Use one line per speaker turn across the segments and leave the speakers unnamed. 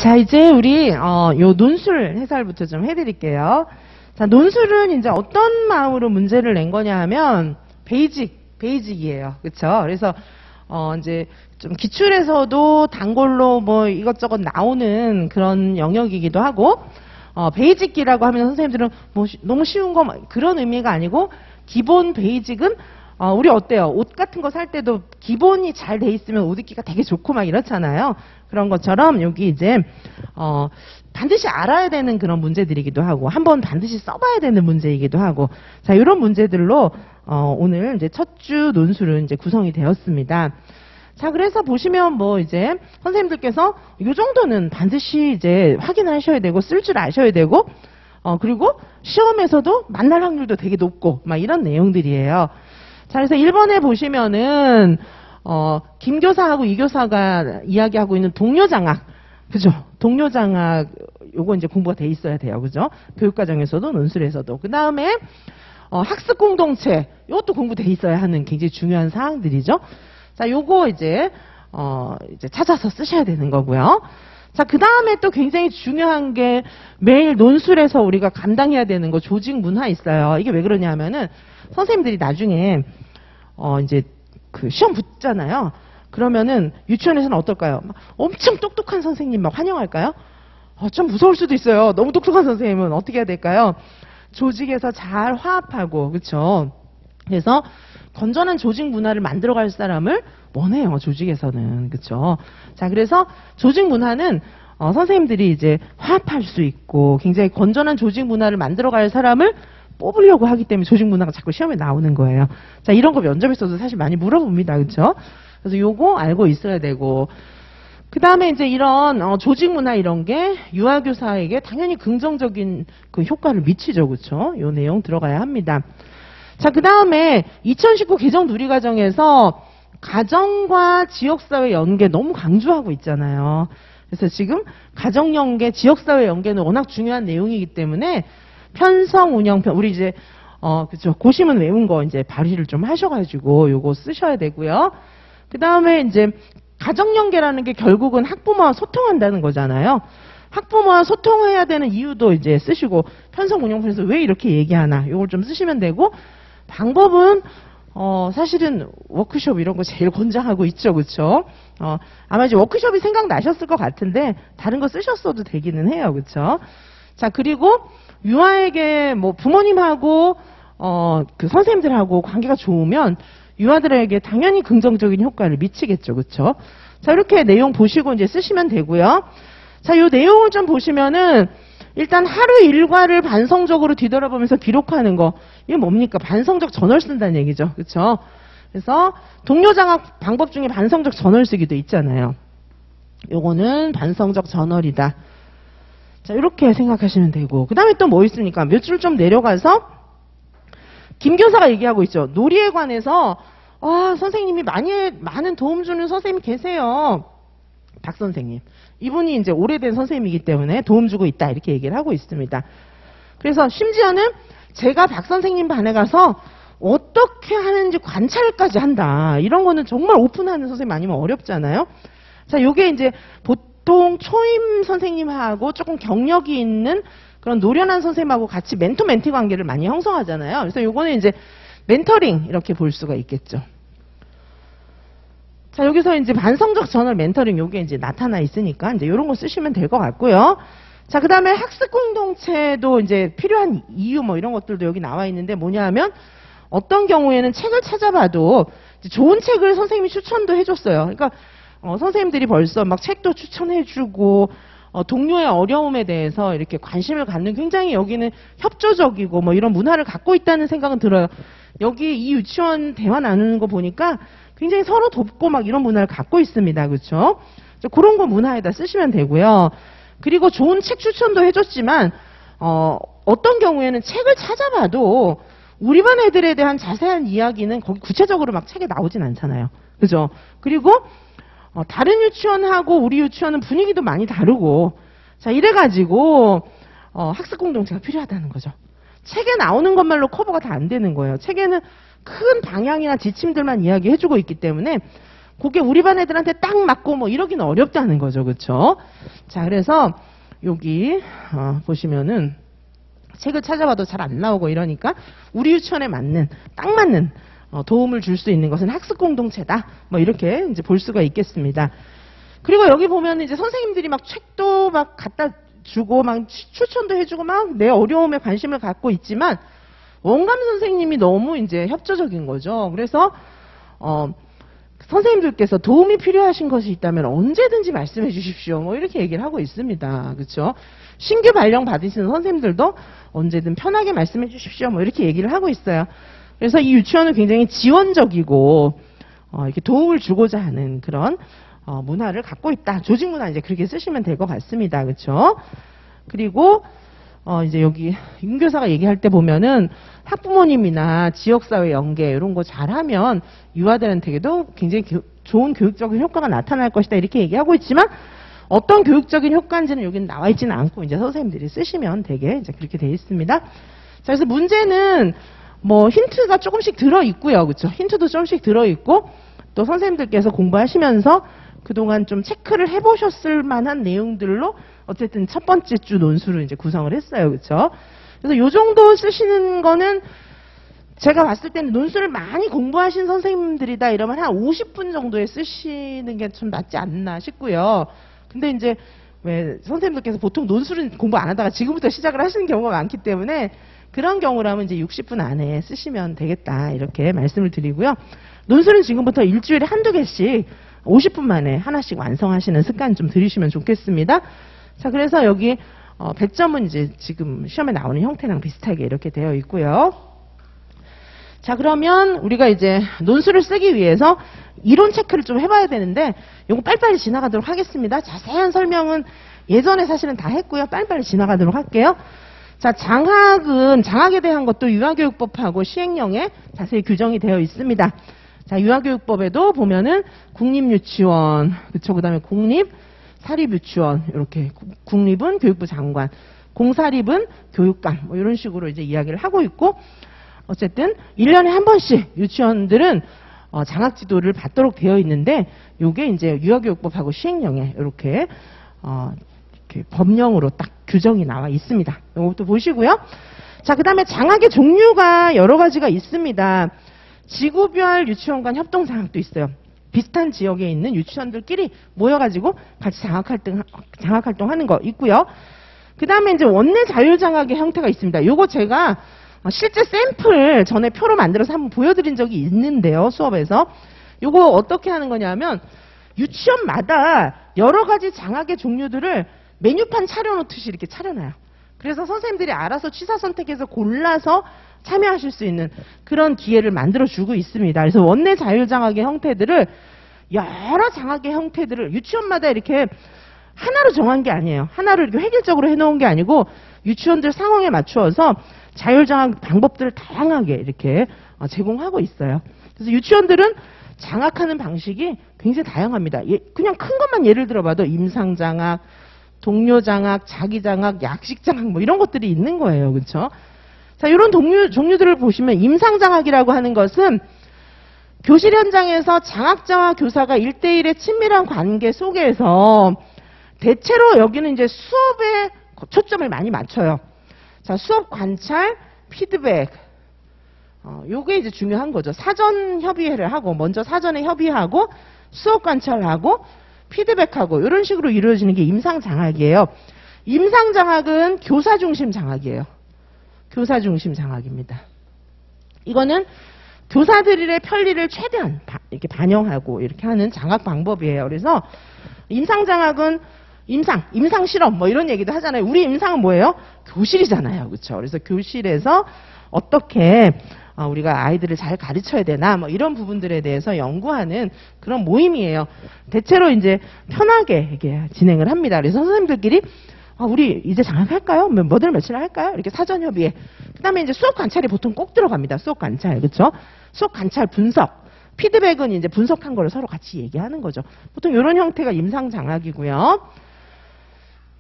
자, 이제 우리 요 논술 해설부터 좀 해드릴게요. 자, 논술은 이제 어떤 마음으로 문제를 낸 거냐 하면 베이직이에요. 그렇죠? 그래서 이제 좀 기출에서도 단골로 뭐 이것저것 나오는 그런 영역이기도 하고, 베이직기라고 하면 선생님들은 뭐 너무 쉬운 거 그런 의미가 아니고, 기본 베이직은 우리 어때요? 옷 같은 거 살 때도 기본이 잘 돼 있으면 옷 입기가 되게 좋고 막 이렇잖아요. 그런 것처럼 여기 이제 반드시 알아야 되는 그런 문제들이기도 하고, 한번 반드시 써봐야 되는 문제이기도 하고, 자, 이런 문제들로 오늘 이제 첫 주 논술은 이제 구성이 되었습니다. 자, 그래서 보시면 뭐 이제 선생님들께서 이 정도는 반드시 이제 확인하셔야 되고 쓸 줄 아셔야 되고, 그리고 시험에서도 만날 확률도 되게 높고 막 이런 내용들이에요. 자, 그래서 1번에 보시면은 김 교사하고 이 교사가 이야기하고 있는 동료장학, 그죠? 동료장학 요거 이제 공부가 돼 있어야 돼요, 그죠? 교육과정에서도 논술에서도. 그 다음에 학습 공동체, 이것도 공부돼 있어야 하는 굉장히 중요한 사항들이죠. 자, 요거 이제 찾아서 쓰셔야 되는 거고요. 자, 그 다음에 또 굉장히 중요한 게 매일 논술에서 우리가 감당해야 되는 거, 조직 문화 있어요. 이게 왜 그러냐 하면은 선생님들이 나중에 이제 그 시험 붙잖아요. 그러면은 유치원에서는 어떨까요? 엄청 똑똑한 선생님 막 환영할까요? 좀 무서울 수도 있어요. 너무 똑똑한 선생님은 어떻게 해야 될까요? 조직에서 잘 화합하고, 그렇죠? 그래서 건전한 조직 문화를 만들어갈 사람을 원해요, 조직에서는. 그렇죠? 자, 그래서 조직 문화는 선생님들이 이제 화합할 수 있고 굉장히 건전한 조직 문화를 만들어갈 사람을 뽑으려고 하기 때문에 조직 문화가 자꾸 시험에 나오는 거예요. 자, 이런 거 면접에서도 사실 많이 물어봅니다. 그렇죠? 그래서 요거 알고 있어야 되고, 그 다음에 이제 이런 조직 문화 이런 게 유아교사에게 당연히 긍정적인 그 효과를 미치죠. 그렇죠? 요 내용 들어가야 합니다. 자, 그 다음에 2019 개정 누리과정에서 가정과 지역사회 연계 너무 강조하고 있잖아요. 그래서 지금 가정연계, 지역사회 연계는 워낙 중요한 내용이기 때문에 편성 운영편, 우리 이제 그죠, 고시문 외운 거 이제 발휘를 좀 하셔가지고 요거 쓰셔야 되고요. 그 다음에 이제 가정연계라는 게 결국은 학부모와 소통한다는 거잖아요. 학부모와 소통해야 되는 이유도 이제 쓰시고, 편성 운영편에서 왜 이렇게 얘기하나 요걸 좀 쓰시면 되고, 방법은 사실은 워크숍 이런 거 제일 권장하고 있죠, 그렇죠? 아마 이제 워크숍이 생각나셨을 것 같은데 다른 거 쓰셨어도 되기는 해요, 그렇죠? 자, 그리고 유아에게 뭐 부모님하고 그 선생님들하고 관계가 좋으면 유아들에게 당연히 긍정적인 효과를 미치겠죠, 그렇죠? 자, 이렇게 내용 보시고 이제 쓰시면 되고요. 자, 요 내용을 좀 보시면은 일단 하루 일과를 반성적으로 뒤돌아보면서 기록하는 거, 이게 뭡니까? 반성적 전월 쓴다는 얘기죠, 그렇죠? 그래서 동료장학 방법 중에 반성적 전월 쓰기도 있잖아요. 요거는 반성적 전월이다. 자, 이렇게 생각하시면 되고, 그 다음에 또 뭐 있습니까? 몇 줄 좀 내려가서 김 교사가 얘기하고 있죠. 놀이에 관해서 선생님이 많은 도움 주는 선생님이 계세요. 박 선생님. 이분이 이제 오래된 선생님이기 때문에 도움 주고 있다, 이렇게 얘기를 하고 있습니다. 그래서 심지어는 제가 박 선생님 반에 가서 어떻게 하는지 관찰까지 한다. 이런 거는 정말 오픈하는 선생님 아니면 어렵잖아요. 자, 요게 이제 보통 초임 선생님하고 조금 경력이 있는 그런 노련한 선생님하고 같이 멘토-멘티 관계를 많이 형성하잖아요. 그래서 요거는 이제 멘터링 이렇게 볼 수가 있겠죠. 자, 여기서 이제 반성적 전월 멘터링 요게 이제 나타나 있으니까 이제 요런 거 쓰시면 될 것 같고요. 자, 그 다음에 학습 공동체도 이제 필요한 이유 뭐 이런 것들도 여기 나와 있는데 뭐냐 하면 어떤 경우에는 책을 찾아봐도 좋은 책을 선생님이 추천도 해줬어요. 그러니까 선생님들이 벌써 막 책도 추천해주고 동료의 어려움에 대해서 이렇게 관심을 갖는, 굉장히 여기는 협조적이고 뭐 이런 문화를 갖고 있다는 생각은 들어요. 여기 이 유치원 대화 나누는 거 보니까 굉장히 서로 돕고 막 이런 문화를 갖고 있습니다. 그렇죠? 그런 거 문화에다 쓰시면 되고요. 그리고 좋은 책 추천도 해줬지만 어떤 경우에는 책을 찾아봐도 우리 반 애들에 대한 자세한 이야기는 거기 구체적으로 막 책에 나오진 않잖아요. 그죠? 그리고 다른 유치원하고 우리 유치원은 분위기도 많이 다르고, 자, 이래가지고 학습 공동체가 필요하다는 거죠. 책에 나오는 것말로 커버가 다 안 되는 거예요. 책에는 큰 방향이나 지침들만 이야기해주고 있기 때문에 그게 우리 반 애들한테 딱 맞고 뭐 이러기는 어렵다는 거죠. 그렇죠? 자, 그래서 여기 보시면은 책을 찾아봐도 잘 안 나오고 이러니까 우리 유치원에 맞는 딱 맞는 도움을 줄 수 있는 것은 학습 공동체다. 뭐 이렇게 이제 볼 수가 있겠습니다. 그리고 여기 보면 이제 선생님들이 막 책도 막 갖다 주고 막 추천도 해주고 막 내 어려움에 관심을 갖고 있지만 원감 선생님이 너무 이제 협조적인 거죠. 그래서 선생님들께서 도움이 필요하신 것이 있다면 언제든지 말씀해 주십시오. 뭐 이렇게 얘기를 하고 있습니다. 그렇죠? 신규 발령 받으시는 선생님들도 언제든 편하게 말씀해 주십시오. 뭐 이렇게 얘기를 하고 있어요. 그래서 이 유치원은 굉장히 지원적이고 이렇게 도움을 주고자 하는 그런 문화를 갖고 있다. 조직 문화 이제 그렇게 쓰시면 될 것 같습니다. 그렇죠? 그리고 이제 여기 윤 교사가 얘기할 때 보면은 학부모님이나 지역사회 연계 이런 거 잘하면 유아들한테도 굉장히 좋은 교육적인 효과가 나타날 것이다 이렇게 얘기하고 있지만 어떤 교육적인 효과인지는 여기는 나와 있지는 않고 이제 선생님들이 쓰시면 되게 이제 그렇게 되어 있습니다. 자, 그래서 문제는 뭐 힌트가 조금씩 들어 있고요, 그렇죠? 힌트도 조금씩 들어 있고 또 선생님들께서 공부하시면서 그동안 좀 체크를 해보셨을 만한 내용들로 어쨌든 첫 번째 주 논술을 이제 구성을 했어요. 그렇죠? 그래서 요 정도 쓰시는 거는 제가 봤을 때는 논술을 많이 공부하신 선생님들이다 이러면 한 50분 정도에 쓰시는 게 좀 낫지 않나 싶고요. 근데 이제 왜 선생님들께서 보통 논술은 공부 안 하다가 지금부터 시작을 하시는 경우가 많기 때문에 그런 경우라면 이제 60분 안에 쓰시면 되겠다 이렇게 말씀을 드리고요. 논술은 지금부터 일주일에 한두 개씩 50분 만에 하나씩 완성하시는 습관 좀 들이시면 좋겠습니다. 자, 그래서 여기 100점은 이제 지금 시험에 나오는 형태랑 비슷하게 이렇게 되어 있고요. 자, 그러면 우리가 이제 논술을 쓰기 위해서 이론 체크를 좀 해봐야 되는데 요거 빨리빨리 지나가도록 하겠습니다. 자세한 설명은 예전에 사실은 다 했고요. 빨리빨리 지나가도록 할게요. 자, 장학에 대한 것도 유아교육법하고 시행령에 자세히 규정이 되어 있습니다. 자, 유아교육법에도 보면은 국립유치원, 그쵸? 그 다음에 공립, 사립유치원, 이렇게. 국립은 교육부 장관, 공사립은 교육감, 뭐 이런 식으로 이제 이야기를 하고 있고, 어쨌든 1년에 한 번씩 유치원들은 장학지도를 받도록 되어 있는데, 요게 이제 유아교육법하고 시행령에 이렇게 법령으로 딱 규정이 나와 있습니다. 이것도 보시고요. 자, 그 다음에 장학의 종류가 여러 가지가 있습니다. 지구별 유치원 간 협동장학도 있어요. 비슷한 지역에 있는 유치원들끼리 모여가지고 같이 장학활동 하는 거 있고요. 그 다음에 이제 원내 자율장학의 형태가 있습니다. 요거 제가 실제 샘플 전에 표로 만들어서 한번 보여드린 적이 있는데요. 수업에서. 요거 어떻게 하는 거냐면 유치원마다 여러 가지 장학의 종류들을 메뉴판 차려놓듯이 이렇게 차려놔요. 그래서 선생님들이 알아서 취사 선택해서 골라서 참여하실 수 있는 그런 기회를 만들어주고 있습니다. 그래서 원내 자율장학의 형태들을 여러 장학의 형태들을 유치원마다 이렇게 하나로 정한 게 아니에요. 하나를 이렇게 획일적으로 해놓은 게 아니고 유치원들 상황에 맞추어서 자율장학 방법들을 다양하게 이렇게 제공하고 있어요. 그래서 유치원들은 장학하는 방식이 굉장히 다양합니다. 그냥 큰 것만 예를 들어봐도 임상장학, 동료장학, 자기장학, 약식장학 뭐 이런 것들이 있는 거예요. 그렇죠? 자, 이런 종류들을 보시면 임상장학이라고 하는 것은 교실 현장에서 장학자와 교사가 1대1의 친밀한 관계 속에서 대체로 여기는 이제 수업에 초점을 많이 맞춰요. 자, 수업 관찰, 피드백. 요게 이제 중요한 거죠. 사전 협의회를 하고, 먼저 사전에 협의하고, 수업 관찰하고, 피드백하고, 이런 식으로 이루어지는 게 임상장학이에요. 임상장학은 교사 중심 장학이에요. 교사 중심 장학입니다. 이거는 교사들의 편리를 최대한 이렇게 반영하고 이렇게 하는 장학 방법이에요. 그래서 임상장학은 임상 실험 뭐 이런 얘기도 하잖아요. 우리 임상은 뭐예요? 교실이잖아요. 그렇죠? 그래서 교실에서 어떻게 우리가 아이들을 잘 가르쳐야 되나 뭐 이런 부분들에 대해서 연구하는 그런 모임이에요. 대체로 이제 편하게 이렇게 진행을 합니다. 그래서 선생님들끼리 우리 이제 장학할까요? 몇 월 며칠 할까요? 이렇게 사전 협의회. 그다음에 이제 수업 관찰이 보통 꼭 들어갑니다. 수업 관찰, 그렇죠? 수업 관찰 분석. 피드백은 이제 분석한 거를 서로 같이 얘기하는 거죠. 보통 이런 형태가 임상 장학이고요.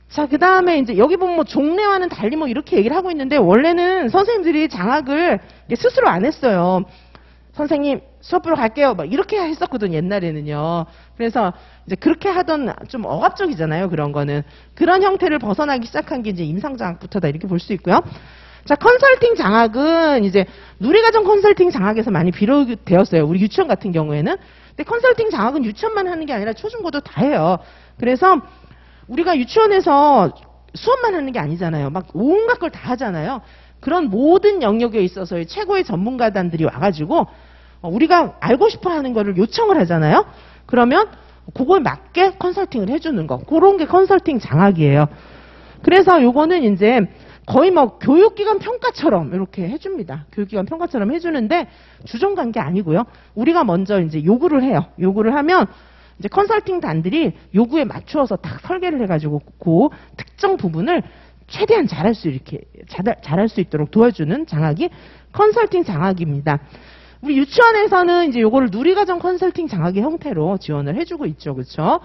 자, 그 다음에 이제 여기 보면 뭐 종래와는 달리 뭐 이렇게 얘기를 하고 있는데 원래는 선생님들이 장학을 스스로 안 했어요. 선생님 수업 보러 갈게요. 막 이렇게 했었거든 옛날에는요. 그래서 이제 그렇게 하던 좀 억압적이잖아요. 그런 거는. 그런 형태를 벗어나기 시작한 게 이제 임상장학부터다 이렇게 볼 수 있고요. 자, 컨설팅 장학은 이제 누리과정 컨설팅 장학에서 많이 비롯되었어요. 우리 유치원 같은 경우에는. 근데 컨설팅 장학은 유치원만 하는 게 아니라 초중고도 다 해요. 그래서 우리가 유치원에서 수업만 하는 게 아니잖아요. 막 온갖 걸 다 하잖아요. 그런 모든 영역에 있어서의 최고의 전문가단들이 와가지고 우리가 알고 싶어 하는 거를 요청을 하잖아요. 그러면 그거에 맞게 컨설팅을 해주는 거. 그런 게 컨설팅 장학이에요. 그래서 요거는 이제 거의 뭐 교육기관 평가처럼 이렇게 해줍니다. 교육기관 평가처럼 해주는데 주종 관계 아니고요. 우리가 먼저 이제 요구를 해요. 요구를 하면 이제 컨설팅 단들이 요구에 맞추어서 딱 설계를 해가지고 그 특정 부분을 최대한 잘할 수 있도록 도와주는 장학이 컨설팅 장학입니다. 우리 유치원에서는 이제 요거를 누리과정 컨설팅 장학의 형태로 지원을 해주고 있죠. 그렇죠?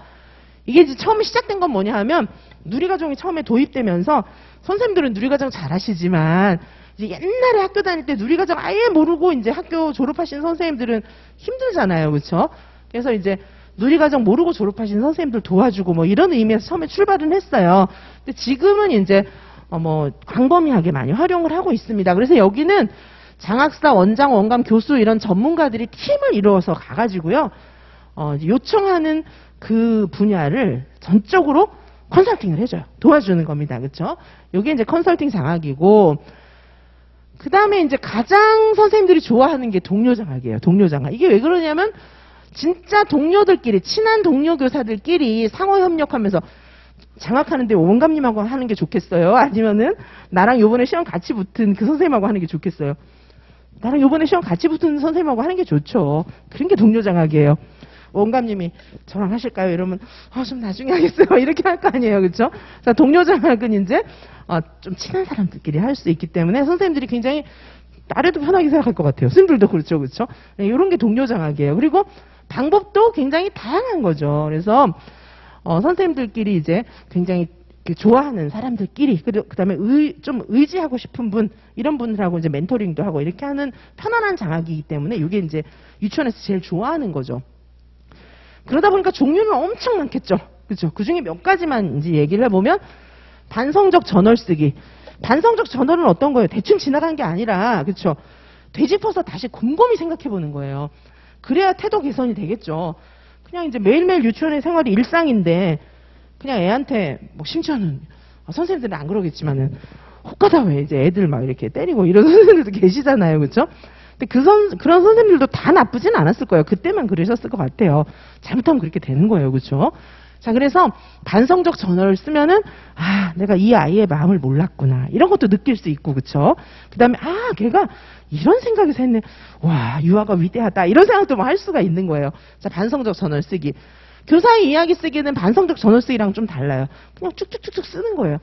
이게 이제 처음에 시작된 건 뭐냐 하면 누리과정이 처음에 도입되면서 선생님들은 누리과정 잘하시지만 이제 옛날에 학교 다닐 때 누리과정 아예 모르고 이제 학교 졸업하신 선생님들은 힘들잖아요. 그렇죠? 그래서 이제 누리과정 모르고 졸업하신 선생님들 도와주고 뭐 이런 의미에서 처음에 출발은 했어요. 근데 지금은 이제 뭐 광범위하게 많이 활용을 하고 있습니다. 그래서 여기는 장학사, 원장, 원감, 교수 이런 전문가들이 팀을 이루어서 가가지고요. 요청하는 그 분야를 전적으로 컨설팅을 해줘요. 도와주는 겁니다. 그렇죠? 이게 이제 컨설팅 장학이고 그 다음에 이제 가장 선생님들이 좋아하는 게 동료 장학이에요. 동료 장학. 이게 왜 그러냐면 진짜 동료들끼리 친한 동료 교사들끼리 상호 협력하면서 장학하는데 원감님하고 하는 게 좋겠어요? 아니면은 나랑 요번에 시험 같이 붙은 그 선생님하고 하는 게 좋겠어요? 나랑 요번에 시험 같이 붙은 선생님하고 하는 게 좋죠. 그런 게 동료 장학이에요. 원감님이 저랑 하실까요? 이러면 좀 나중에 하겠어요. 이렇게 할 거 아니에요. 그렇죠? 자, 동료 장학은 이제 좀 친한 사람들끼리 할 수 있기 때문에 선생님들이 굉장히 나래도 편하게 생각할 것 같아요. 선생님들도 그렇죠. 그렇죠? 네, 이런 게 동료 장학이에요. 그리고 방법도 굉장히 다양한 거죠. 그래서 선생님들끼리 이제 굉장히 좋아하는 사람들끼리 그리고 그다음에 좀 의지하고 싶은 분 이런 분들하고 이제 멘토링도 하고 이렇게 하는 편안한 장학이기 때문에 이게 이제 유치원에서 제일 좋아하는 거죠. 그러다 보니까 종류는 엄청 많겠죠. 그렇죠? 그 중에 몇 가지만 이제 얘기를 해보면 반성적 저널 쓰기. 반성적 저널은 어떤 거예요? 대충 지나간 게 아니라 그렇죠? 되짚어서 다시 곰곰이 생각해 보는 거예요. 그래야 태도 개선이 되겠죠. 그냥 이제 매일매일 유치원의 생활이 일상인데 그냥 애한테 뭐 심지어는 선생님들은 안 그러겠지만은 혹가다 왜 이제 애들 막 이렇게 때리고 이런 선생님들도 계시잖아요. 그렇죠? 근데 그런 선생님들도 다 나쁘진 않았을 거예요. 그때만 그러셨을 것 같아요. 잘못하면 그렇게 되는 거예요. 그렇죠? 자, 그래서 반성적 전어를 쓰면은 내가 이 아이의 마음을 몰랐구나. 이런 것도 느낄 수 있고 그렇죠? 그다음에 걔가 이런 생각에서 했네. 와, 유아가 위대하다. 이런 생각도 할 수가 있는 거예요. 자, 반성적 전어를 쓰기. 교사의 이야기 쓰기는 반성적 전어 쓰기랑 좀 달라요. 그냥 쭉쭉쭉쭉 쓰는 거예요.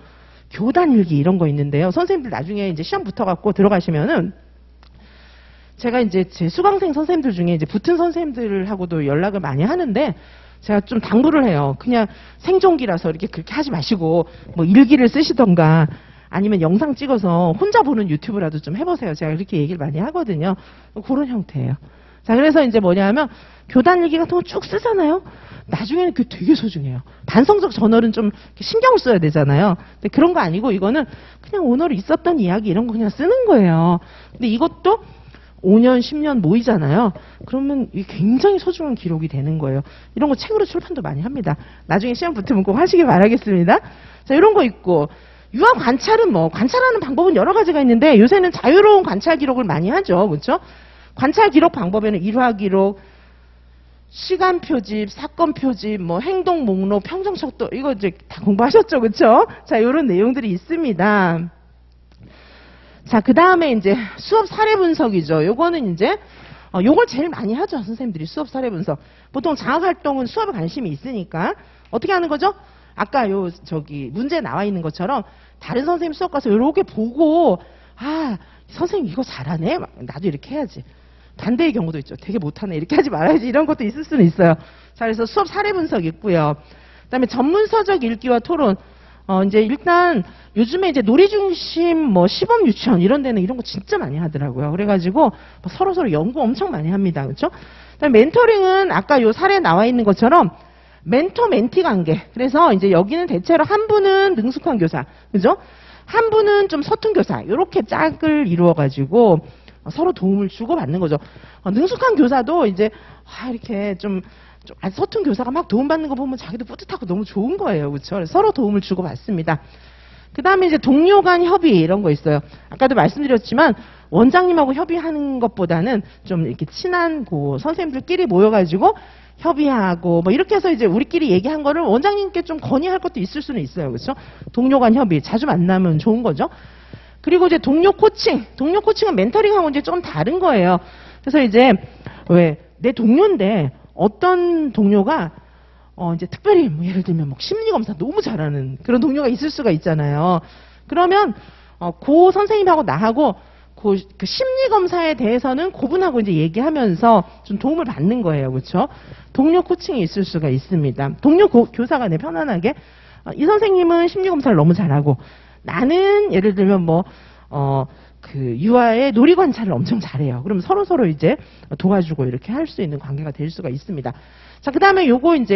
교단 일기 이런 거 있는데요. 선생님들 나중에 이제 시험 붙어갖고 들어가시면은 제가 이제 제 수강생 선생님들 중에 이제 붙은 선생님들하고도 연락을 많이 하는데 제가 좀 당부를 해요. 그냥 생존기라서 이렇게 그렇게 하지 마시고 뭐 일기를 쓰시던가 아니면 영상 찍어서 혼자 보는 유튜브라도 좀 해보세요. 제가 그렇게 얘기를 많이 하거든요. 그런 형태예요. 자, 그래서 이제 뭐냐면 교단 일기 같은 거 쭉 쓰잖아요. 나중에는 그게 되게 소중해요. 반성적 저널은 좀 신경을 써야 되잖아요. 근데 그런 거 아니고 이거는 그냥 오늘 있었던 이야기 이런 거 그냥 쓰는 거예요. 근데 이것도 5년, 10년 모이잖아요. 그러면 이게 굉장히 소중한 기록이 되는 거예요. 이런 거 책으로 출판도 많이 합니다. 나중에 시험 붙으면 꼭 하시길 바라겠습니다. 자, 이런 거 있고 유아 관찰은 뭐 관찰하는 방법은 여러 가지가 있는데 요새는 자유로운 관찰 기록을 많이 하죠. 그렇죠? 관찰 기록 방법에는 일화 기록, 시간 표집, 사건 표집, 뭐 행동 목록, 평정척도 이거 이제 다 공부하셨죠, 그렇죠? 자, 이런 내용들이 있습니다. 자, 그 다음에 이제 수업 사례 분석이죠. 요거는 이제 요걸 제일 많이 하죠, 선생님들이 수업 사례 분석. 보통 장학 활동은 수업에 관심이 있으니까 어떻게 하는 거죠? 아까 문제 나와 있는 것처럼 다른 선생님 수업 가서 이렇게 보고 선생님 이거 잘하네. 나도 이렇게 해야지. 반대의 경우도 있죠. 되게 못하네. 이렇게 하지 말아야지. 이런 것도 있을 수는 있어요. 자, 그래서 수업 사례 분석 있고요. 그다음에 전문서적 읽기와 토론. 이제 일단 요즘에 이제 놀이 중심 뭐 시범 유치원 이런 데는 이런 거 진짜 많이 하더라고요. 그래가지고 서로 연구 엄청 많이 합니다. 그렇죠? 그다음에 멘토링은 아까 요 사례에 나와 있는 것처럼 멘토 멘티 관계. 그래서 이제 여기는 대체로 한 분은 능숙한 교사, 그죠? 한 분은 좀 서툰 교사. 이렇게 짝을 이루어가지고 서로 도움을 주고받는 거죠. 능숙한 교사도 이제 이렇게 좀 서툰 교사가 막 도움받는 거 보면 자기도 뿌듯하고 너무 좋은 거예요. 그렇죠? 서로 도움을 주고받습니다. 그 다음에 이제 동료 간 협의 이런 거 있어요. 아까도 말씀드렸지만 원장님하고 협의하는 것보다는 좀 이렇게 친한 선생님들끼리 모여가지고 협의하고 뭐 이렇게 해서 이제 우리끼리 얘기한 거를 원장님께 좀 건의할 것도 있을 수는 있어요. 그렇죠? 동료 간 협의 자주 만나면 좋은 거죠. 그리고 이제 동료 코칭은 멘토링하고 이제 좀 다른 거예요. 그래서 이제 왜 내 동료인데 어떤 동료가 이제 특별히 뭐 예를 들면 뭐 심리 검사 너무 잘하는 그런 동료가 있을 수가 있잖아요. 그러면 고 선생님하고 나하고 그 심리 검사에 대해서는 고분하고 이제 얘기하면서 좀 도움을 받는 거예요. 그렇죠? 동료 코칭이 있을 수가 있습니다. 동료 교사가 편안하게 이 선생님은 심리 검사를 너무 잘하고 나는 예를 들면 유아의 놀이 관찰을 엄청 잘해요. 그럼 서로 이제 도와주고 이렇게 할 수 있는 관계가 될 수가 있습니다. 자, 그 다음에 요거는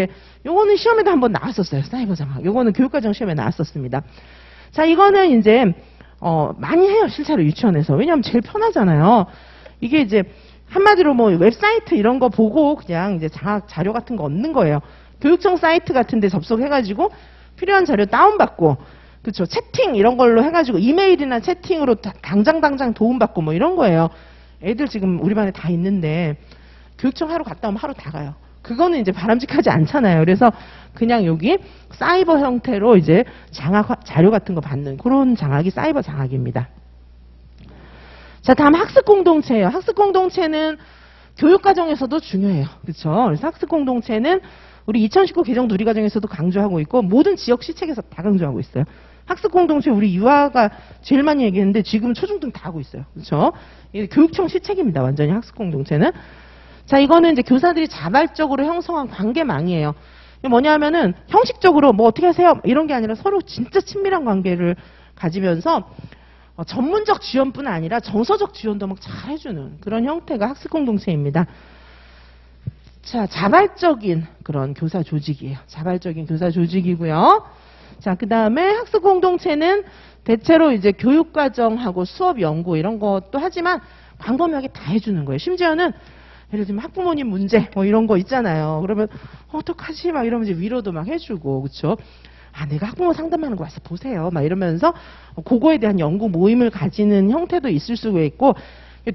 시험에도 한번 나왔었어요. 사이버 장학. 요거는 교육과정 시험에 나왔었습니다. 자, 이거는 이제, 많이 해요. 실제로 유치원에서. 왜냐하면 제일 편하잖아요. 이게 이제, 한마디로 웹사이트 이런 거 보고 그냥 이제 장학 자료 같은 거 얻는 거예요. 교육청 사이트 같은 데 접속해가지고 필요한 자료 다운받고, 그쵸. 채팅 이런 걸로 해가지고 이메일이나 채팅으로 당장 도움받고 뭐 이런 거예요. 애들 지금 우리 반에 다 있는데 교육청 하러 갔다 오면 하루 다 가요. 그거는 이제 바람직하지 않잖아요. 그래서 그냥 여기 사이버 형태로 이제 장학 자료 같은 거 받는 그런 장학이 사이버 장학입니다. 자, 다음 학습 공동체예요. 학습 공동체는 교육과정에서도 중요해요. 그렇죠? 그래서 학습 공동체는 우리 2019 개정 누리과정에서도 강조하고 있고 모든 지역 시책에서 다 강조하고 있어요. 학습 공동체 우리 유아가 제일 많이 얘기했는데 지금 초중등 다 하고 있어요. 그렇죠? 이게 교육청 시책입니다. 완전히 학습 공동체는. 자, 이거는 이제 교사들이 자발적으로 형성한 관계망이에요. 이게 뭐냐면은 형식적으로 뭐 어떻게 하세요? 이런 게 아니라 서로 진짜 친밀한 관계를 가지면서 전문적 지원뿐 아니라 정서적 지원도 막 잘 해주는 그런 형태가 학습 공동체입니다. 자, 자발적인 그런 교사 조직이에요. 자발적인 교사 조직이고요. 자, 그 다음에 학습 공동체는 대체로 이제 교육과정하고 수업 연구 이런 것도 하지만 광범위하게 다 해주는 거예요. 심지어는 예를 들면 학부모님 문제 뭐 이런 거 있잖아요. 그러면 어떡하지? 막 이러면 이제 위로도 막 해주고, 그렇죠? 내가 학부모 상담하는 거 와서 보세요. 막 이러면서 그거에 대한 연구 모임을 가지는 형태도 있을 수가 있고,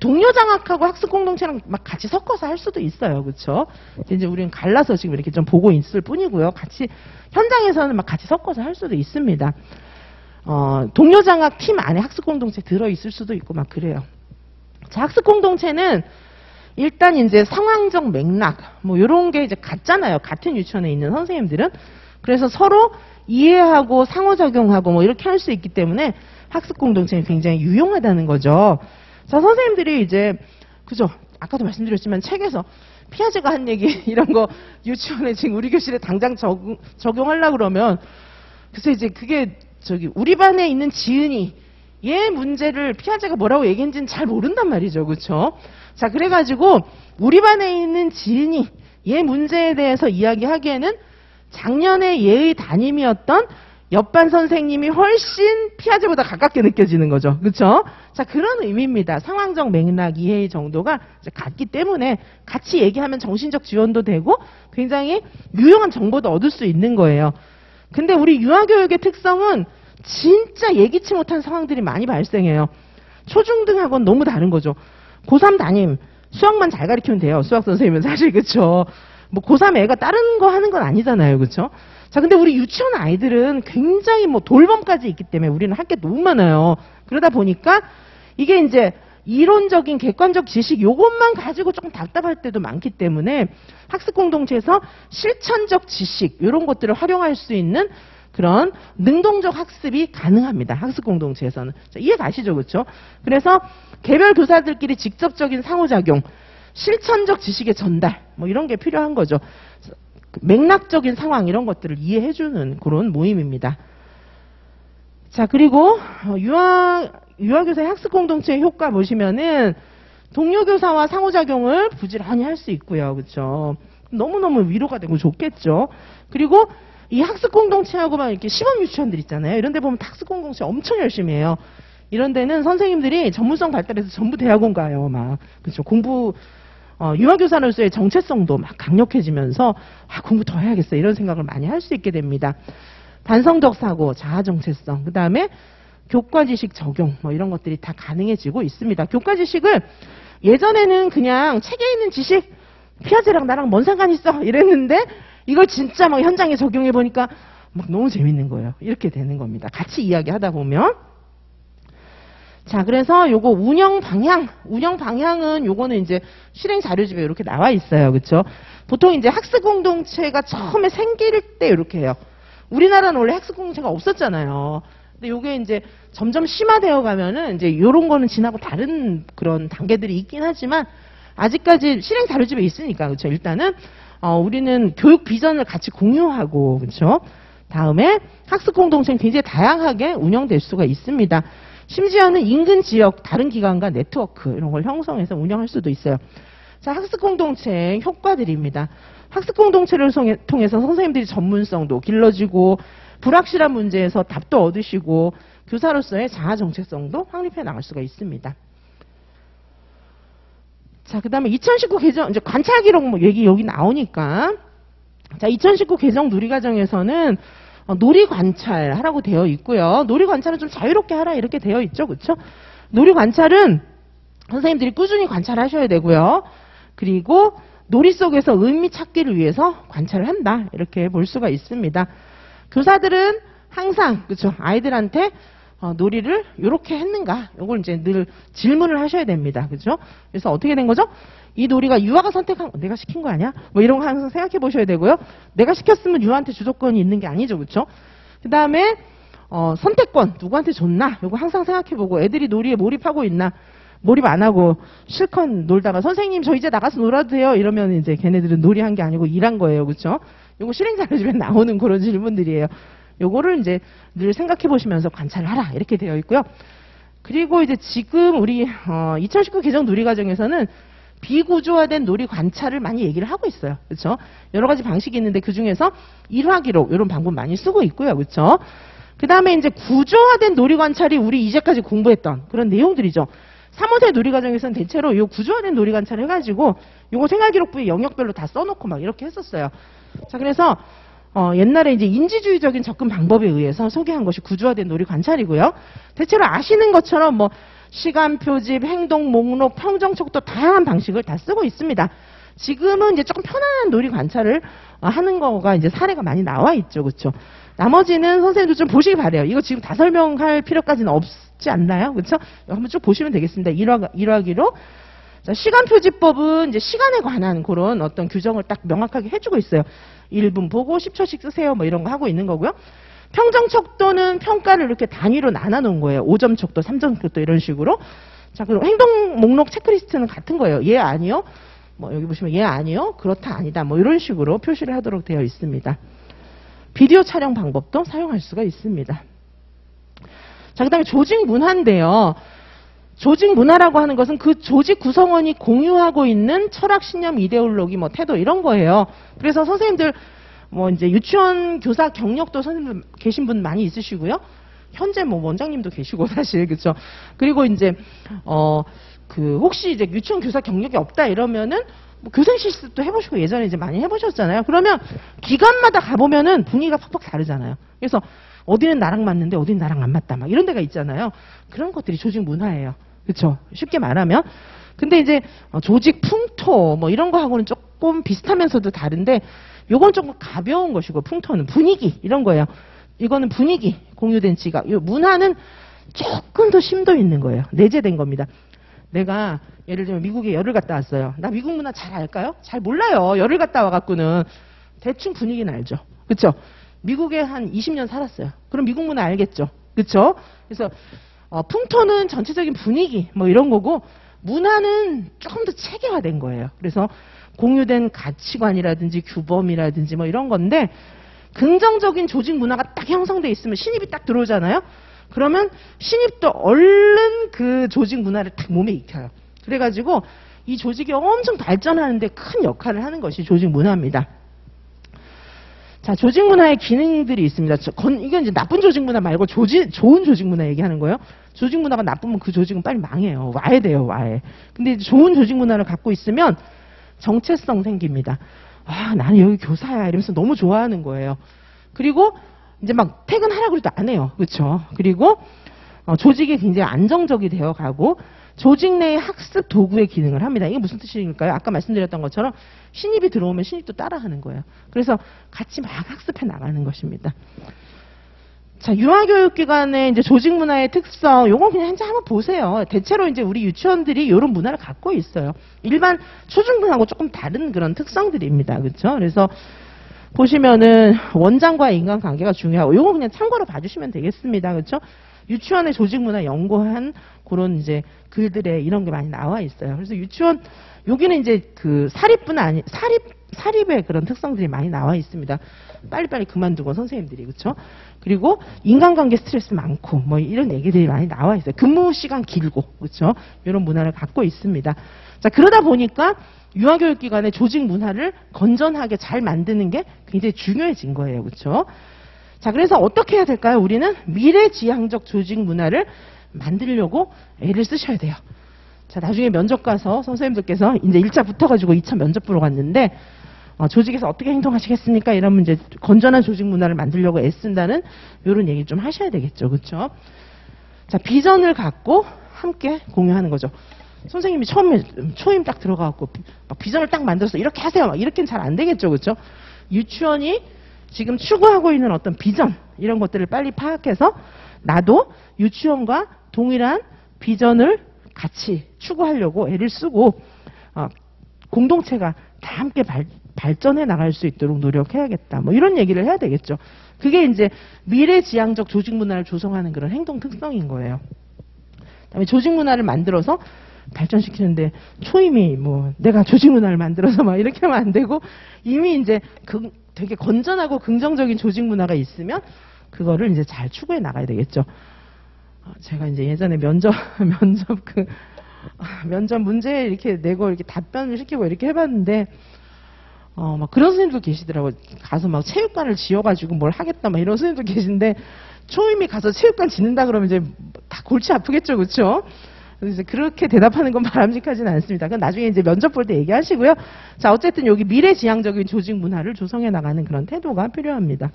동료 장학하고 학습 공동체랑 막 같이 섞어서 할 수도 있어요. 그렇죠? 이제 우리는 갈라서 지금 이렇게 좀 보고 있을 뿐이고요. 같이 현장에서는 막 같이 섞어서 할 수도 있습니다. 동료 장학 팀 안에 학습 공동체 들어 있을 수도 있고 막 그래요. 자, 학습 공동체는 일단 이제 상황적 맥락 뭐 이런 게 이제 같잖아요. 같은 유치원에 있는 선생님들은. 그래서 서로 이해하고 상호작용하고 뭐 이렇게 할 수 있기 때문에 학습 공동체는 굉장히 유용하다는 거죠. 자, 선생님들이 이제 그죠? 아까도 말씀드렸지만 책에서 피아제가 한 얘기 이런 거 유치원에 지금 우리 교실에 당장 적용하려고 그러면 그래서 이제 그게 우리 반에 있는 지은이 얘 문제를 피아제가 뭐라고 얘기했는지는 잘 모른단 말이죠. 그렇죠? 자, 그래가지고 우리 반에 있는 지은이 얘 문제에 대해서 이야기하기에는 작년에 얘의 담임이었던 옆반 선생님이 훨씬 피아제보다 가깝게 느껴지는 거죠. 그렇죠? 자, 그런 의미입니다. 상황적 맥락 이해의 정도가 같기 때문에 같이 얘기하면 정신적 지원도 되고 굉장히 유용한 정보도 얻을 수 있는 거예요. 근데 우리 유아교육의 특성은 진짜 예기치 못한 상황들이 많이 발생해요. 초중등하고는 너무 다른 거죠. 고3 담임, 수학만 잘 가르치면 돼요. 수학 선생님은 사실, 그쵸? 뭐 고3 애가 다른 거 하는 건 아니잖아요. 그쵸? 자, 근데 우리 유치원 아이들은 굉장히 뭐 돌봄까지 있기 때문에 우리는 할 게 너무 많아요. 그러다 보니까 이게 이제 이론적인 객관적 지식 요것만 가지고 조금 답답할 때도 많기 때문에 학습 공동체에서 실천적 지식 이런 것들을 활용할 수 있는 그런 능동적 학습이 가능합니다. 학습 공동체에서는. 자, 이해 가시죠? 그렇죠? 그래서 개별 교사들끼리 직접적인 상호작용, 실천적 지식의 전달 뭐 이런 게 필요한 거죠. 맥락적인 상황 이런 것들을 이해해주는 그런 모임입니다. 자, 그리고 유아교사의 학습공동체의 효과 보시면은 동료교사와 상호작용을 부지런히 할 수 있고요. 그렇죠? 너무너무 위로가 되고 좋겠죠. 그리고 이 학습공동체하고만 이렇게 시범 유치원들 있잖아요. 이런 데 보면 학습공동체 엄청 열심히 해요. 이런 데는 선생님들이 전문성 발달해서 전부 대학원 가요. 막. 그렇죠. 유아교사로서의 정체성도 막 강력해지면서 공부 더 해야겠어. 이런 생각을 많이 할 수 있게 됩니다. 반성적 사고, 자아 정체성, 그 다음에 교과 지식 적용, 뭐 이런 것들이 다 가능해지고 있습니다. 교과 지식을 예전에는 그냥 책에 있는 지식, 피아제랑 나랑 뭔 상관 있어? 이랬는데 이걸 진짜 막 현장에 적용해 보니까 막 너무 재밌는 거예요. 이렇게 되는 겁니다. 같이 이야기하다 보면. 자, 그래서 요거 운영 방향은 요거는 이제 실행 자료집에 이렇게 나와 있어요. 그렇죠? 보통 이제 학습 공동체가 처음에 생길 때 이렇게 해요. 우리나라는 원래 학습 공동체가 없었잖아요. 근데 요게 이제 점점 심화되어 가면은 이제 요런 거는 지나고 다른 그런 단계들이 있긴 하지만 아직까지 실행 자료집에 있으니까. 그렇죠? 일단은 우리는 교육 비전을 같이 공유하고, 그렇죠? 다음에 학습 공동체는 굉장히 다양하게 운영될 수가 있습니다. 심지어는 인근 지역 다른 기관과 네트워크 이런 걸 형성해서 운영할 수도 있어요. 자, 학습 공동체의 효과들입니다. 학습 공동체를 통해서 선생님들이 전문성도 길러지고 불확실한 문제에서 답도 얻으시고 교사로서의 자아 정체성도 확립해 나갈 수가 있습니다. 자, 그 다음에 2019 개정, 이제 관찰 기록 뭐 얘기 여기 나오니까. 자, 2019 개정 누리과정에서는 놀이 관찰하라고 되어 있고요. 놀이 관찰은 좀 자유롭게 하라 이렇게 되어 있죠. 그렇죠? 놀이 관찰은 선생님들이 꾸준히 관찰하셔야 되고요. 그리고 놀이 속에서 의미 찾기를 위해서 관찰을 한다. 이렇게 볼 수가 있습니다. 교사들은 항상 그렇죠? 아이들한테 놀이를 이렇게 했는가? 이걸 이제 늘 질문을 하셔야 됩니다. 그죠? 그래서 어떻게 된 거죠? 이 놀이가 유아가 선택한, 내가 시킨 거 아니야? 뭐 이런 거 항상 생각해 보셔야 되고요. 내가 시켰으면 유아한테 주도권이 있는 게 아니죠. 그렇죠? 그 다음에, 선택권, 누구한테 줬나? 이거 항상 생각해 보고 애들이 놀이에 몰입하고 있나? 몰입 안 하고 실컷 놀다가 선생님 저 이제 나가서 놀아도 돼요? 이러면 이제 걔네들은 놀이한 게 아니고 일한 거예요. 그렇죠? 이거 실행자료집에 나오는 그런 질문들이에요. 요거를 이제 늘 생각해 보시면서 관찰을 하라 이렇게 되어 있고요. 그리고 이제 지금 우리 2019 개정 누리과정에서는 비구조화된 놀이 관찰을 많이 얘기를 하고 있어요. 그렇죠? 여러 가지 방식이 있는데 그 중에서 일화 기록 이런 방법 많이 쓰고 있고요. 그렇죠? 그다음에 이제 구조화된 놀이 관찰이 우리 이제까지 공부했던 그런 내용들이죠. 3호세 누리과정에서는 대체로 이 구조화된 놀이 관찰을 해가지고 요거 생활기록부에 영역별로 다 써놓고 막 이렇게 했었어요. 자, 그래서 옛날에 이제 인지주의적인 접근 방법에 의해서 소개한 것이 구조화된 놀이 관찰이고요. 대체로 아시는 것처럼 뭐 시간 표집, 행동 목록, 평정촉도 다양한 방식을 다 쓰고 있습니다. 지금은 이제 조금 편안한 놀이 관찰을 하는 거가 이제 사례가 많이 나와 있죠. 그렇죠? 나머지는 선생님도 좀 보시기 바래요. 이거 지금 다 설명할 필요까지는 없지 않나요? 그렇죠? 한번 쭉 보시면 되겠습니다. 일화기로. 자, 시간 표지법은 이제 시간에 관한 그런 어떤 규정을 딱 명확하게 해주고 있어요. 1분 보고 10초씩 쓰세요. 뭐 이런 거 하고 있는 거고요. 평정 척도는 평가를 이렇게 단위로 나눠 놓은 거예요. 5점 척도, 3점 척도 이런 식으로. 자, 그리고 행동 목록 체크리스트는 같은 거예요. 예, 아니요. 뭐 여기 보시면 예, 아니요. 그렇다, 아니다. 뭐 이런 식으로 표시를 하도록 되어 있습니다. 비디오 촬영 방법도 사용할 수가 있습니다. 자, 그 다음에 조직 문화인데요. 조직 문화라고 하는 것은 그 조직 구성원이 공유하고 있는 철학, 신념, 이데올로기, 뭐 태도 이런 거예요. 그래서 선생님들 뭐 이제 유치원 교사 경력도 선생님들 계신 분 많이 있으시고요. 현재 뭐 원장님도 계시고 사실 그렇죠. 그리고 이제 혹시 이제 유치원 교사 경력이 없다 이러면은 뭐 교생 실습도 해보시고 예전에 이제 많이 해보셨잖아요. 그러면 기관마다 가보면은 분위기가 팍팍 다르잖아요. 그래서 어디는 나랑 맞는데 어디는 나랑 안 맞다 막 이런 데가 있잖아요. 그런 것들이 조직 문화예요. 그렇죠? 쉽게 말하면. 근데 이제 조직 풍토 뭐 이런 거하고는 조금 비슷하면서도 다른데 요건 조금 가벼운 것이고 풍토는 분위기 이런 거예요. 이거는 분위기 공유된 지각. 요 문화는 조금 더 심도 있는 거예요. 내재된 겁니다. 내가 예를 들면 미국에 열을 갔다 왔어요. 나 미국 문화 잘 알까요? 잘 몰라요. 열을 갔다 와갖고는 대충 분위기는 알죠. 그렇죠? 미국에 한 20년 살았어요. 그럼 미국 문화 알겠죠? 그렇죠? 그래서 풍토는 전체적인 분위기 뭐 이런 거고 문화는 조금 더 체계화된 거예요. 그래서 공유된 가치관이라든지 규범이라든지 뭐 이런 건데 긍정적인 조직 문화가 딱 형성돼 있으면 신입이 딱 들어오잖아요. 그러면 신입도 얼른 그 조직 문화를 딱 몸에 익혀요. 그래가지고 이 조직이 엄청 발전하는데 큰 역할을 하는 것이 조직 문화입니다. 자, 조직 문화의 기능들이 있습니다. 이건 이제 나쁜 조직 문화 말고 좋은 조직 문화 얘기하는 거예요. 조직 문화가 나쁘면 그 조직은 빨리 망해요. 와야 돼요, 와해. 근데 이제 좋은 조직 문화를 갖고 있으면 정체성 생깁니다. 아, 나는 여기 교사야. 이러면서 너무 좋아하는 거예요. 그리고 이제 막 퇴근하라고 해도 안 해요. 그렇죠? 그리고 조직이 굉장히 안정적이 되어 가고 조직 내의 학습 도구의 기능을 합니다. 이게 무슨 뜻일까요? 아까 말씀드렸던 것처럼 신입이 들어오면 신입도 따라하는 거예요. 그래서 같이 막 학습해 나가는 것입니다. 자, 유아교육기관의 이제 조직 문화의 특성, 요건 그냥 한번 보세요. 대체로 이제 우리 유치원들이 이런 문화를 갖고 있어요. 일반 초중등하고 조금 다른 그런 특성들입니다. 그렇죠? 그래서 보시면은 원장과의 인간관계가 중요하고, 요건 그냥 참고로 봐주시면 되겠습니다. 그렇죠? 유치원의 조직 문화 연구한 그런 이제 글들에 이런 게 많이 나와 있어요. 그래서 유치원, 여기는 이제 그 사립의 그런 특성들이 많이 나와 있습니다. 빨리빨리 그만두고 선생님들이, 그렇죠? 그리고 인간관계 스트레스 많고 뭐 이런 얘기들이 많이 나와 있어요. 근무 시간 길고, 그렇죠? 이런 문화를 갖고 있습니다. 자, 그러다 보니까 유아교육기관의 조직 문화를 건전하게 잘 만드는 게 굉장히 중요해진 거예요, 그렇죠? 자, 그래서 어떻게 해야 될까요? 우리는 미래지향적 조직 문화를 만들려고 애를 쓰셔야 돼요. 자, 나중에 면접 가서 선생님들께서 이제 1차 붙어가지고 2차 면접 보러 갔는데 조직에서 어떻게 행동하시겠습니까? 이러면 이제 건전한 조직 문화를 만들려고 애쓴다는 이런 얘기 좀 하셔야 되겠죠. 그렇죠? 자, 비전을 갖고 함께 공유하는 거죠. 선생님이 처음에 초임 딱 들어가갖고 비전을 딱 만들어서 이렇게 하세요. 이렇게는 잘 안 되겠죠. 그렇죠? 유치원이 지금 추구하고 있는 어떤 비전 이런 것들을 빨리 파악해서 나도 유치원과 동일한 비전을 같이 추구하려고 애를 쓰고 공동체가 다 함께 발전해 나갈 수 있도록 노력해야겠다. 뭐 이런 얘기를 해야 되겠죠. 그게 이제 미래지향적 조직 문화를 조성하는 그런 행동 특성인 거예요. 그다음에 조직 문화를 만들어서 발전시키는데 초임이 뭐 내가 조직 문화를 만들어서 막 이렇게 하면 안 되고 이미 이제 되게 건전하고 긍정적인 조직 문화가 있으면 그거를 이제 잘 추구해 나가야 되겠죠. 제가 이제 예전에 면접 문제 이렇게 내고 이렇게 답변을 시키고 이렇게 해봤는데 막 그런 선생님도 계시더라고요. 가서 막 체육관을 지어가지고 뭘 하겠다 막 이런 선생님도 계신데 초임이 가서 체육관 짓는다 그러면 이제 다 골치 아프겠죠, 그렇죠? 그래서 그렇게 대답하는 건 바람직하지는 않습니다. 그건 나중에 이제 면접 볼 때 얘기하시고요. 자, 어쨌든 여기 미래지향적인 조직 문화를 조성해 나가는 그런 태도가 필요합니다.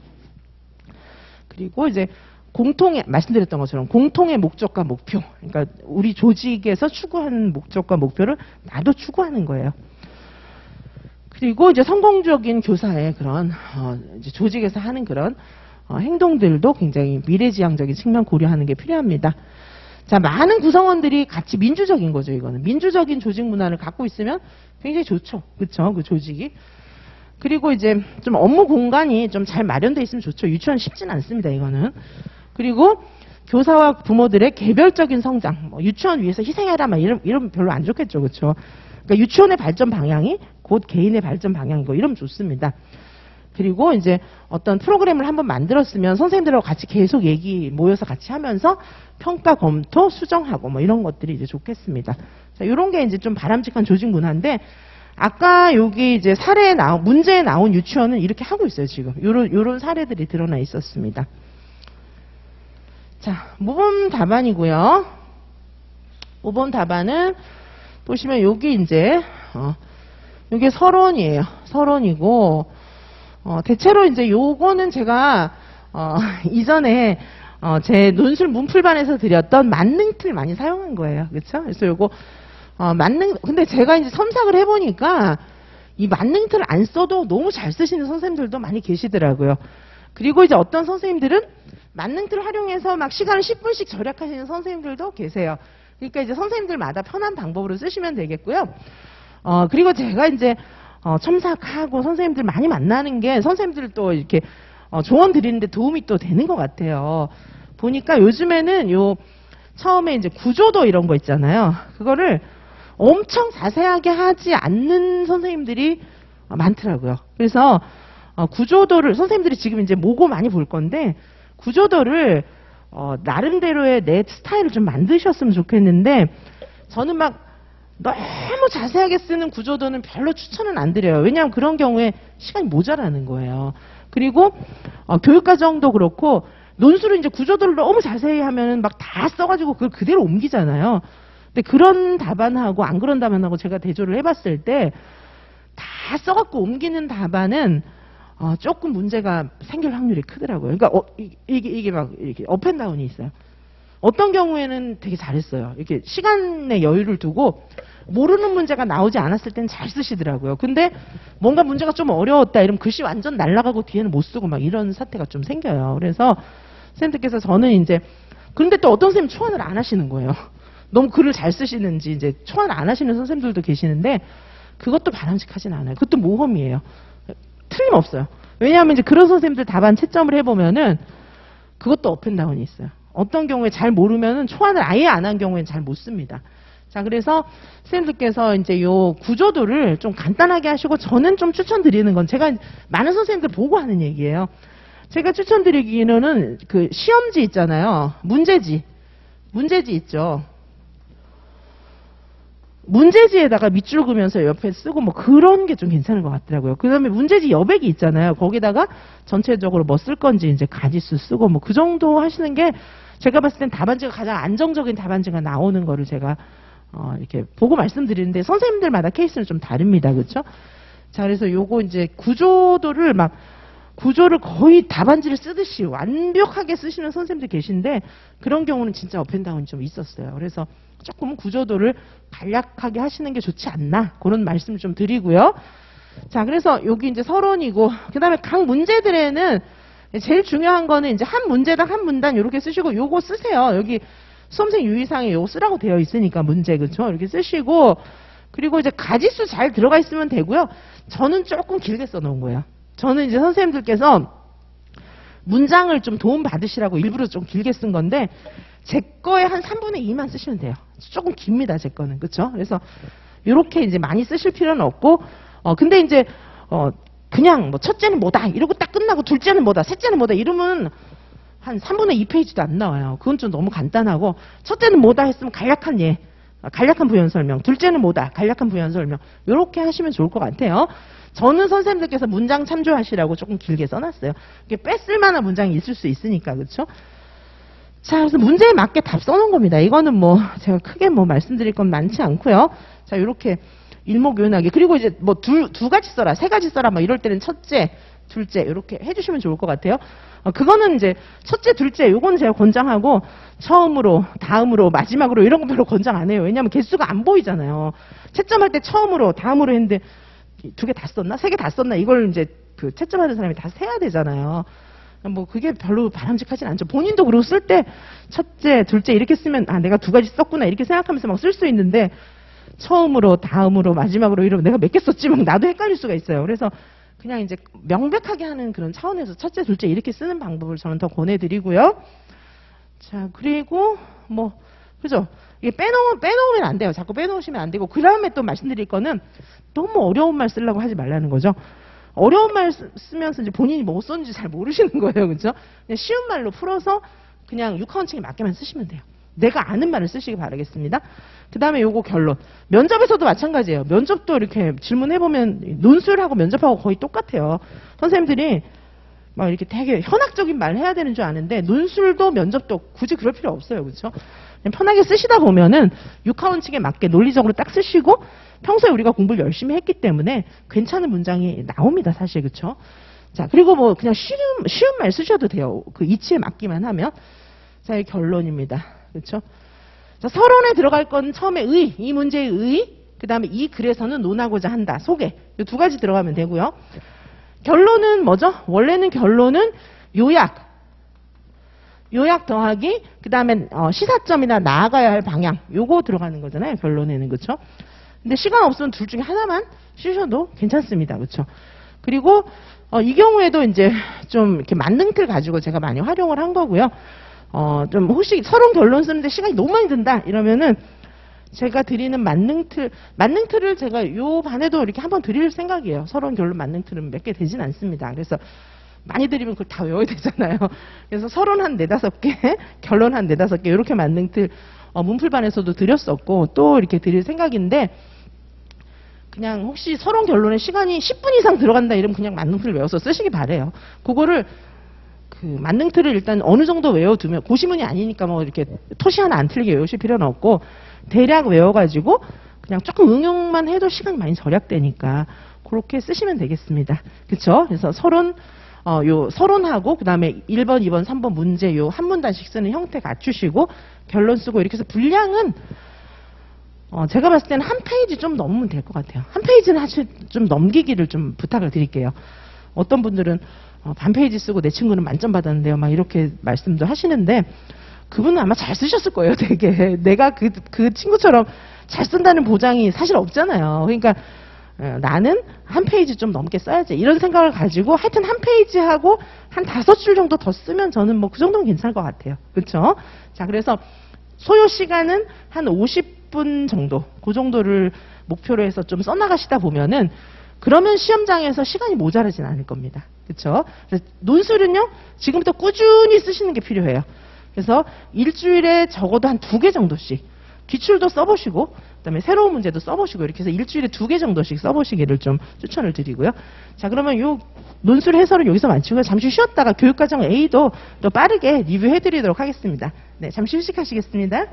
그리고 이제 말씀드렸던 것처럼 공통의 목적과 목표. 그러니까 우리 조직에서 추구하는 목적과 목표를 나도 추구하는 거예요. 그리고 이제 성공적인 교사의 그런 이제 조직에서 하는 그런 행동들도 굉장히 미래지향적인 측면 고려하는 게 필요합니다. 자, 많은 구성원들이 같이 민주적인 거죠, 이거는. 민주적인 조직 문화를 갖고 있으면 굉장히 좋죠. 그쵸? 그 조직이. 그리고 이제 좀 업무 공간이 좀 잘 마련되어 있으면 좋죠. 유치원 쉽진 않습니다, 이거는. 그리고 교사와 부모들의 개별적인 성장, 뭐 유치원 위해서 희생해라, 막 이러면 별로 안 좋겠죠, 그렇죠? 그러니까 유치원의 발전 방향이 곧 개인의 발전 방향이고 이러면 좋습니다. 그리고 이제 어떤 프로그램을 한번 만들었으면 선생님들하고 같이 계속 모여서 같이 하면서 평가, 검토, 수정하고 뭐 이런 것들이 이제 좋겠습니다. 자, 이런 게 이제 좀 바람직한 조직 문화인데 아까 여기 이제 문제에 나온 유치원은 이렇게 하고 있어요, 지금. 요런 사례들이 드러나 있었습니다. 자, 모범 답안이고요. 모범 답안은 보시면 여기 이제 요게 서론이에요. 서론이고 대체로 이제 요거는 제가 이전에 제 논술 문풀반에서 드렸던 만능틀 많이 사용한 거예요. 그렇죠? 그래서 요거 근데 제가 이제 첨삭을 해보니까 이 만능틀을 안 써도 너무 잘 쓰시는 선생님들도 많이 계시더라고요. 그리고 이제 어떤 선생님들은 만능틀을 활용해서 막 시간을 10분씩 절약하시는 선생님들도 계세요. 그러니까 이제 선생님들마다 편한 방법으로 쓰시면 되겠고요. 그리고 제가 이제 첨삭하고 선생님들 많이 만나는 게 선생님들 또 이렇게 조언 드리는데 도움이 또 되는 것 같아요. 보니까 요즘에는 처음에 이제 구조도 이런 거 있잖아요. 그거를 엄청 자세하게 하지 않는 선생님들이 많더라고요. 그래서 구조도를 선생님들이 지금 이제 모고 많이 볼 건데 구조도를 나름대로의 내 스타일을 좀 만드셨으면 좋겠는데, 저는 막 너무 자세하게 쓰는 구조도는 별로 추천은 안 드려요. 왜냐하면 그런 경우에 시간이 모자라는 거예요. 그리고 교육과정도 그렇고 논술을 이제 구조도를 너무 자세히 하면은 막 다 써가지고 그걸 그대로 옮기잖아요. 근데 그런 답안하고 안 그런 답안하고 제가 대조를 해봤을 때 다 써갖고 옮기는 답안은 조금 문제가 생길 확률이 크더라고요. 그러니까 이게 막 이렇게 업앤다운이 있어요. 어떤 경우에는 되게 잘했어요. 이렇게 시간의 여유를 두고 모르는 문제가 나오지 않았을 때는 잘 쓰시더라고요. 근데 뭔가 문제가 좀 어려웠다 이러면 글씨 완전 날아가고 뒤에는 못 쓰고 막 이런 사태가 좀 생겨요. 그래서 선생님들께서 저는 이제 그런데 또 어떤 선생님 초안을 안 하시는 거예요. 너무 글을 잘 쓰시는지 이제 초안 안 하시는 선생님들도 계시는데 그것도 바람직하진 않아요. 그것도 모험이에요. 틀림없어요. 왜냐하면 이제 그런 선생님들 답안 채점을 해보면은 그것도 업앤다운이 있어요. 어떤 경우에 잘 모르면은 초안을 아예 안 한 경우에는 잘 못 씁니다. 자, 그래서 선생님들께서 이제 요 구조도를 좀 간단하게 하시고 저는 좀 추천드리는 건 제가 많은 선생님들 보고 하는 얘기예요. 제가 추천드리기로는 그 시험지 있잖아요. 문제지 있죠. 문제지에다가 밑줄 그으면서 옆에 쓰고 뭐 그런 게 좀 괜찮은 것 같더라고요. 그 다음에 문제지 여백이 있잖아요. 거기다가 전체적으로 뭐 쓸 건지 이제 가지수 쓰고 뭐 그 정도 하시는 게 제가 봤을 땐 답안지가 가장 안정적인 답안지가 나오는 거를 제가 이렇게 보고 말씀드리는데 선생님들마다 케이스는 좀 다릅니다. 그렇죠? 자, 그래서 요거 이제 구조도를 막 구조를 거의 답안지를 쓰듯이 완벽하게 쓰시는 선생님들 계신데 그런 경우는 진짜 업앤다운이 좀 있었어요. 그래서 조금 구조도를 간략하게 하시는 게 좋지 않나 그런 말씀을 좀 드리고요. 자, 그래서 여기 이제 서론이고 그 다음에 각 문제들에는 제일 중요한 거는 이제 한 문제당 한 문단 이렇게 쓰시고 요거 쓰세요. 여기 수험생 유의사항에 요거 쓰라고 되어 있으니까 문제 그렇죠? 이렇게 쓰시고 그리고 이제 가지수 잘 들어가 있으면 되고요. 저는 조금 길게 써놓은 거예요. 저는 이제 선생님들께서 문장을 좀 도움 받으시라고 일부러 좀 길게 쓴 건데 제 거에 한 3분의 2만 쓰시면 돼요. 조금 깁니다, 제 거는. 그렇죠? 그래서 이렇게 이제 많이 쓰실 필요는 없고 근데 이제 그냥 뭐 첫째는 뭐다 이러고 딱 끝나고 둘째는 뭐다 셋째는 뭐다 이러면 한 3분의 2페이지도 안 나와요. 그건 좀 너무 간단하고 첫째는 뭐다 했으면 간략한 간략한 부연 설명, 둘째는 뭐다 간략한 부연 설명 이렇게 하시면 좋을 것 같아요. 저는 선생님들께서 문장 참조하시라고 조금 길게 써놨어요. 이게 뺐을 만한 문장이 있을 수 있으니까 그렇죠? 자, 그래서 문제에 맞게 답 써놓은 겁니다. 이거는 뭐 제가 크게 뭐 말씀드릴 건 많지 않고요. 자, 이렇게 일목요연하게 그리고 이제 뭐 두 가지 써라, 세 가지 써라 뭐 이럴 때는 첫째, 둘째 이렇게 해주시면 좋을 것 같아요. 그거는 이제 첫째, 둘째 요건 제가 권장하고 처음으로, 다음으로, 마지막으로 이런 거 별로 권장 안 해요. 왜냐하면 개수가 안 보이잖아요. 채점할 때 처음으로, 다음으로 했는데 두 개 다 썼나? 세 개 다 썼나? 이걸 이제 그 채점하는 사람이 다 세야 되잖아요. 뭐 그게 별로 바람직하진 않죠. 본인도 그리고 쓸 때 첫째, 둘째 이렇게 쓰면 내가 두 가지 썼구나 이렇게 생각하면서 막 쓸 수 있는데 처음으로, 다음으로, 마지막으로 이러면 내가 몇 개 썼지 막 나도 헷갈릴 수가 있어요. 그래서 그냥 이제 명백하게 하는 그런 차원에서 첫째, 둘째 이렇게 쓰는 방법을 저는 더 권해드리고요. 자, 그리고 뭐 그죠? 이게 빼놓으면 안 돼요. 자꾸 빼놓으시면 안 되고 그 다음에 또 말씀드릴 거는 너무 어려운 말 쓰려고 하지 말라는 거죠. 어려운 말 쓰면서 이제 본인이 뭐 썼는지 잘 모르시는 거예요. 그죠? 그냥 쉬운 말로 풀어서 그냥 6하원칙에 맞게만 쓰시면 돼요. 내가 아는 말을 쓰시기 바라겠습니다. 그 다음에 요거 결론. 면접에서도 마찬가지예요. 면접도 이렇게 질문해보면 논술하고 면접하고 거의 똑같아요. 선생님들이 막 이렇게 되게 현학적인 말 해야 되는 줄 아는데 논술도 면접도 굳이 그럴 필요 없어요. 그렇죠? 그냥 편하게 쓰시다 보면은 6하원칙에 맞게 논리적으로 딱 쓰시고 평소에 우리가 공부를 열심히 했기 때문에 괜찮은 문장이 나옵니다. 사실 그렇죠? 자, 그리고 뭐 그냥 쉬운 말 쓰셔도 돼요. 그 이치에 맞기만 하면. 자, 이 결론입니다. 그렇죠? 자, 서론에 들어갈 건 처음에 이 문제의 그 다음에 이 글에서는 논하고자 한다. 소개. 이 두 가지 들어가면 되고요. 결론은 뭐죠? 원래는 결론은 요약 더하기 그 다음에 시사점이나 나아가야 할 방향 요거 들어가는 거잖아요. 결론에는. 그렇죠? 근데 시간 없으면 둘 중에 하나만 쓰셔도 괜찮습니다. 그렇죠? 그리고 이 경우에도 이제 좀 이렇게 만능틀 가지고 제가 많이 활용을 한 거고요. 좀 혹시 서론 결론 쓰는데 시간이 너무 많이 든다 이러면은 제가 드리는 만능틀을 제가 요 반에도 이렇게 한번 드릴 생각이에요. 서론 결론 만능틀은 몇 개 되진 않습니다. 그래서 많이 드리면 그걸 다 외워야 되잖아요. 그래서 서론 한 4-5개, 결론 한 4-5개 이렇게 만능틀 문풀반에서도 드렸었고 또 이렇게 드릴 생각인데 그냥 혹시 서론 결론에 시간이 10분 이상 들어간다 이러면 그냥 만능틀을 외워서 쓰시기 바래요. 그거를 그 만능틀을 일단 어느 정도 외워두면 고시문이 아니니까 뭐 이렇게 토시 하나 안 틀리게 외우실 필요는 없고 대략 외워가지고 그냥 조금 응용만 해도 시간이 많이 절약되니까 그렇게 쓰시면 되겠습니다. 그쵸? 그래서 서론 요 서론하고 그다음에 1번, 2번, 3번 문제 요 한 문단씩 쓰는 형태 갖추시고 결론 쓰고 이렇게 해서 분량은 제가 봤을 때는 한 페이지 좀 넘으면 될 것 같아요. 한 페이지는 사실 좀 넘기기를 좀 부탁을 드릴게요. 어떤 분들은 반 페이지 쓰고 내 친구는 만점 받았는데요. 막 이렇게 말씀도 하시는데 그분은 아마 잘 쓰셨을 거예요. 되게 내가 그 친구처럼 잘 쓴다는 보장이 사실 없잖아요. 그러니까 나는 한 페이지 좀 넘게 써야지 이런 생각을 가지고 하여튼 한 페이지 하고 한 5줄 정도 더 쓰면 저는 뭐 그 정도는 괜찮을 것 같아요. 그렇죠? 자, 그래서 소요 시간은 한 50분 정도, 그 정도를 목표로 해서 좀 써나가시다 보면은 그러면 시험장에서 시간이 모자라진 않을 겁니다. 그렇죠? 논술은요, 지금부터 꾸준히 쓰시는 게 필요해요. 그래서 일주일에 적어도 한 2개 정도씩 기출도 써보시고 그다음에 새로운 문제도 써보시고 이렇게 해서 일주일에 2개 정도씩 써보시기를 좀 추천을 드리고요. 자, 그러면 요 논술 해설은 여기서 마치고요. 잠시 쉬었다가 교육과정 A도 또 빠르게 리뷰해드리도록 하겠습니다. 네, 잠시 휴식하시겠습니다.